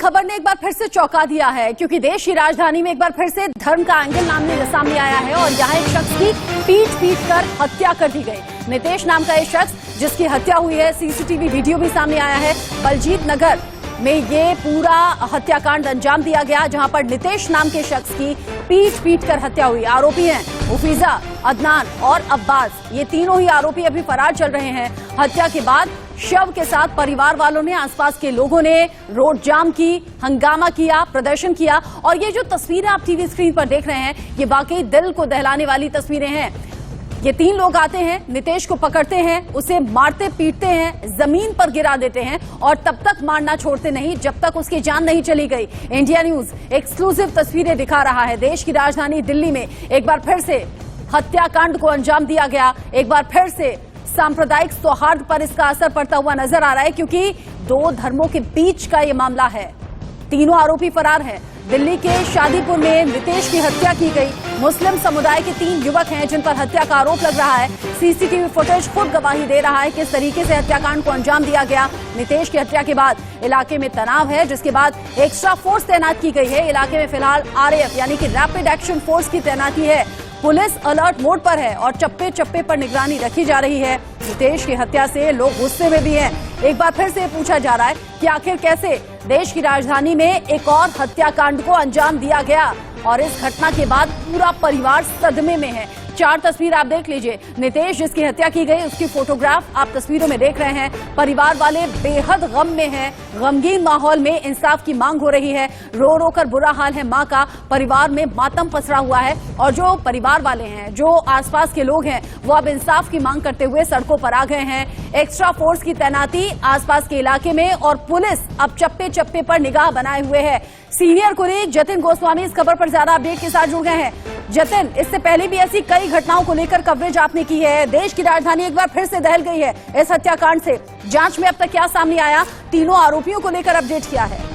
खबर ने एक बार फिर से चौंका दिया है, क्योंकि देश की राजधानी में एक बार फिर से धर्म का एंगल सामने आया है और यहाँ एक शख्स की पीट कर हत्या कर दी गई। नितेश नाम का एक शख्स जिसकी हत्या हुई है, सीसीटीवी वीडियो भी सामने आया है। बलजीत नगर में ये पूरा हत्याकांड अंजाम दिया गया, जहां पर नितेश नाम के शख्स की पीट कर हत्या हुई। आरोपी हैं उफीजा, अदनान और अब्बास। ये तीनों ही आरोपी अभी फरार चल रहे हैं। हत्या के बाद शव के साथ परिवार वालों ने, आसपास के लोगों ने रोड जाम की, हंगामा किया, प्रदर्शन किया। और ये जो तस्वीरें आप टीवी स्क्रीन पर देख रहे हैं, ये वाकई दिल को दहलाने वाली तस्वीरें हैं। ये तीन लोग आते हैं, नितेश को पकड़ते हैं, उसे मारते पीटते हैं, जमीन पर गिरा देते हैं और तब तक मारना छोड़ते नहीं जब तक उसकी जान नहीं चली गई। इंडिया न्यूज एक्सक्लूसिव तस्वीरें दिखा रहा है। देश की राजधानी दिल्ली में एक बार फिर से हत्याकांड को अंजाम दिया गया। एक बार फिर से सांप्रदायिक सौहार्द पर इसका असर पड़ता हुआ नजर आ रहा है, क्योंकि दो धर्मों के बीच का ये मामला है। तीनों आरोपी फरार हैं। दिल्ली के शादीपुर में नितेश की हत्या की गई। मुस्लिम समुदाय के 3 युवक हैं जिन पर हत्या का आरोप लग रहा है। सीसीटीवी फुटेज खुद गवाही दे रहा है किस तरीके से हत्याकांड को अंजाम दिया गया। नितेश की हत्या के बाद इलाके में तनाव है, जिसके बाद एक्स्ट्रा फोर्स तैनात की गई है। इलाके में फिलहाल आरएएफ यानी कि रैपिड एक्शन फोर्स की तैनाती है। पुलिस अलर्ट मोड पर है और चप्पे चप्पे पर निगरानी रखी जा रही है। नितेश की हत्या से लोग गुस्से में भी हैं। एक बार फिर से पूछा जा रहा है कि आखिर कैसे देश की राजधानी में एक और हत्याकांड को अंजाम दिया गया, और इस घटना के बाद पूरा परिवार सदमे में है। 4 तस्वीर आप देख लीजिए। नितेश जिसकी हत्या की गई, उसकी फोटोग्राफ आप तस्वीरों में देख रहे हैं। परिवार वाले बेहद गम में हैं। गमगीन माहौल में इंसाफ की मांग हो रही है। रो रो कर बुरा हाल है मां का। परिवार में मातम पसरा हुआ है और जो परिवार वाले हैं, जो आसपास के लोग हैं, वो अब इंसाफ की मांग करते हुए सड़कों पर आ गए हैं। एक्स्ट्रा फोर्स की तैनाती आसपास के इलाके में और पुलिस अब चप्पे चप्पे पर निगाह बनाए हुए है। सीनियर कुलीग जतिन गोस्वामी इस खबर पर ज्यादा अपडेट के साथ जुड़ गए हैं। जतिन, इससे पहले भी ऐसी कई घटनाओं को लेकर कवरेज आपने की है। देश की राजधानी एक बार फिर से दहल गई है इस हत्याकांड से। जांच में अब तक क्या सामने आया, तीनों आरोपियों को लेकर अपडेट किया है?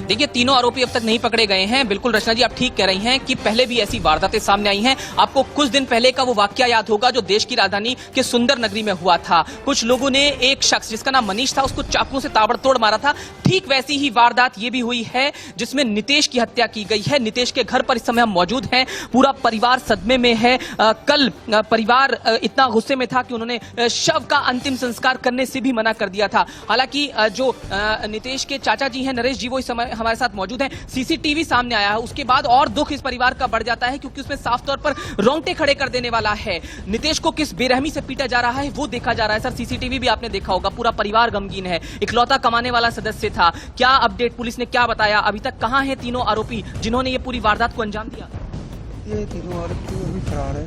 देखिए, तीनों आरोपी अब तक नहीं पकड़े गए हैं। बिल्कुल रचना जी, आप ठीक कह रही हैं कि पहले भी ऐसी वारदातें सामने आई हैं। आपको कुछ दिन पहले का वो वाकया याद होगा जो देश की राजधानी के सुंदर नगरी में हुआ था। कुछ लोगों ने एक शख्स जिसका नाम मनीष था, उसको चाकू से ताबड़तोड़ मारा था। ठीक वैसी ही वारदात ये भी हुई है जिसमें नितेश की हत्या की गई है। नितेश के घर पर इस समय हम मौजूद हैं। पूरा परिवार सदमे में है। कल परिवार इतना गुस्से में था कि उन्होंने शव का अंतिम संस्कार करने से भी मना कर दिया था। हालांकि जो नितेश के चाचा जी हैं, नरेश जी, वो इस समय हमारे साथ मौजूद हैं। सीसीटीवी सामने आया है, उसके बाद और दुख इस परिवार का बढ़ जाता है, क्योंकि उसमें साफ तौर पर रोंगटे खड़े कर देने वाला है। नितेश को किस बेरहमी से पीटा जा रहा है वो देखा जा रहा है। सर, सीसीटीवी भी आपने देखा होगा। पूरा परिवार गमगीन है। इकलौता कमाने वाला सदस्य था। क्या अपडेट, पुलिस ने क्या बताया? अभी तक कहां हैं तीनों आरोपी जिन्होंने ये पूरी वारदात को अंजाम दिया? ये तीनों आरोपी अभी फरार है।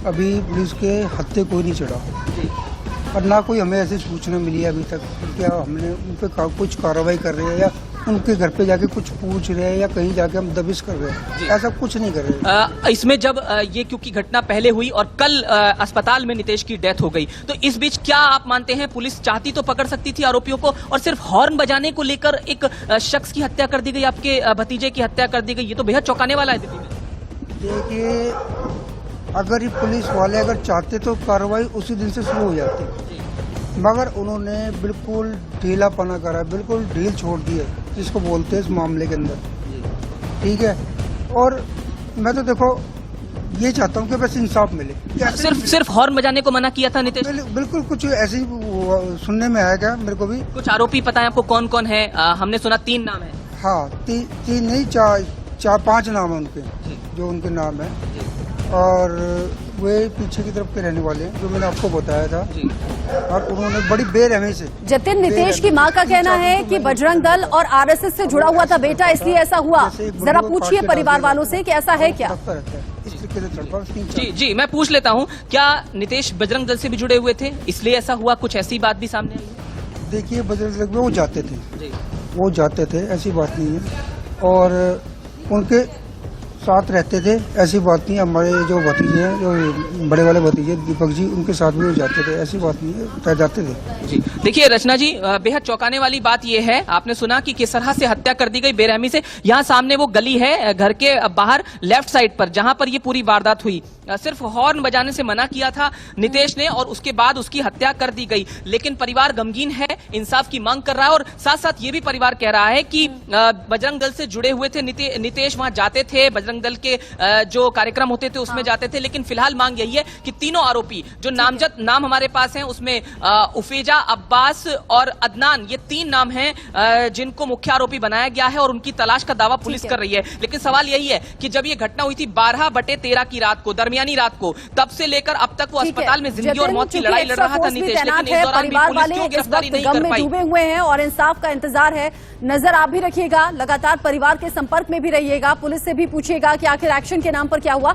अभी पुलिस के हत्थे कोई नहीं चढ़ा और ना कोई हमें ऐसी सूचना मिली है अभी तक। क्या हमने उन पर कुछ कार्रवाई कर रहे हैं या उनके घर पे जाके कुछ पूछ रहे हैं या कहीं जाके हम दबिश कर रहे हैं, ऐसा कुछ नहीं कर रहे। इसमें जब ये क्योंकि घटना पहले हुई और कल अस्पताल में नितेश की डेथ हो गई, तो इस बीच क्या आप मानते हैं पुलिस चाहती तो पकड़ सकती थी आरोपियों को, और सिर्फ हॉर्न बजाने को लेकर एक शख्स की हत्या कर दी गई, आपके भतीजे की हत्या कर दी गई? ये तो बेहद चौंकाने वाला है दिल्ली में। देखिए, अगर ये पुलिस वाले अगर चाहते तो कार्रवाई उसी दिन से शुरू हो जाती, मगर उन्होंने बिल्कुल ढीलापना करा, बिल्कुल ढील छोड़ दी है जिसको बोलते हैं इस मामले के अंदर। ठीक है, और मैं तो देखो ये चाहता हूँ कि बस इंसाफ मिले। सिर्फ हॉर्न बजाने को मना किया था नितेश? बिल्कुल कुछ ऐसे ही सुनने में आया क्या मेरे को भी। कुछ आरोपी पता है आपको कौन कौन है? हमने सुना 3 नाम है। हाँ, 3 नहीं 4-5 नाम है उनके, जो उनके नाम है, और वे पीछे की तरफ के रहने वाले हैं, जो मैंने आपको बताया था। और उन्होंने बड़ी बेरहमी से। जतिन, नितेश की मां का कहना है कि बजरंग दल और आरएसएस से जुड़ा हुआ था बेटा, इसलिए ऐसा हुआ। जरा पूछिए परिवार वालों से कि ऐसा है क्या। जी, मैं पूछ लेता हूँ, क्या नितेश बजरंग दल से भी जुड़े हुए थे इसलिए ऐसा हुआ? कुछ ऐसी बात भी सामने आई? देखिए, बजरंग दल में वो जाते थे, ऐसी बात नहीं है। और उनके साथ रहते थे, ऐसी बात नहीं। हमारे जो भतीजे हैं, जो बड़े वाले भतीजे दीपक जी, उनके साथ भी वो जाते थे, ऐसी बात नहीं है, जाते थे जी। देखिए रचना जी, बेहद चौंकाने वाली बात यह है, आपने सुना कि किस तरह से हत्या कर दी गई बेरहमी से। यहाँ सामने वो गली है घर के बाहर लेफ्ट साइड पर, जहां पर ये पूरी वारदात हुई। सिर्फ हॉर्न बजाने से मना किया था नितेश ने और उसके बाद उसकी हत्या कर दी गई। लेकिन परिवार गमगीन है, इंसाफ की मांग कर रहा है और साथ साथ ये भी परिवार कह रहा है कि बजरंग दल से जुड़े हुए थे नितेश, वहां जाते थे, बजरंग दल के जो कार्यक्रम होते थे उसमें जाते थे। लेकिन फिलहाल मांग यही है कि तीनों आरोपी जो नामजद नाम हमारे पास हैं, उसमें उफेजा, अब्बास और अदनान, ये 3 नाम हैं जिनको मुख्य आरोपी बनाया गया है और उनकी तलाश का दावा पुलिस कर रही है। लेकिन सवाल यही है कि जब ये घटना हुई थी 12/13 की रात को, दरमियानी रात को, तब से लेकर अब तक वो अस्पताल में जिंदगी और मौत की लड़ाई लड़ रहा था नितेश, लेकिन इस दौरान भी पुलिस क्यों गिरफ्तारी नहीं कर पाई? डूबे हुए हैं और इंसाफ का इंतजार है। नजर आप भी रखिएगा, लगातार परिवार के संपर्क में भी रहिएगा, पुलिस से भी पूछिएगा कि आखिर एक्शन के नाम पर क्या हुआ।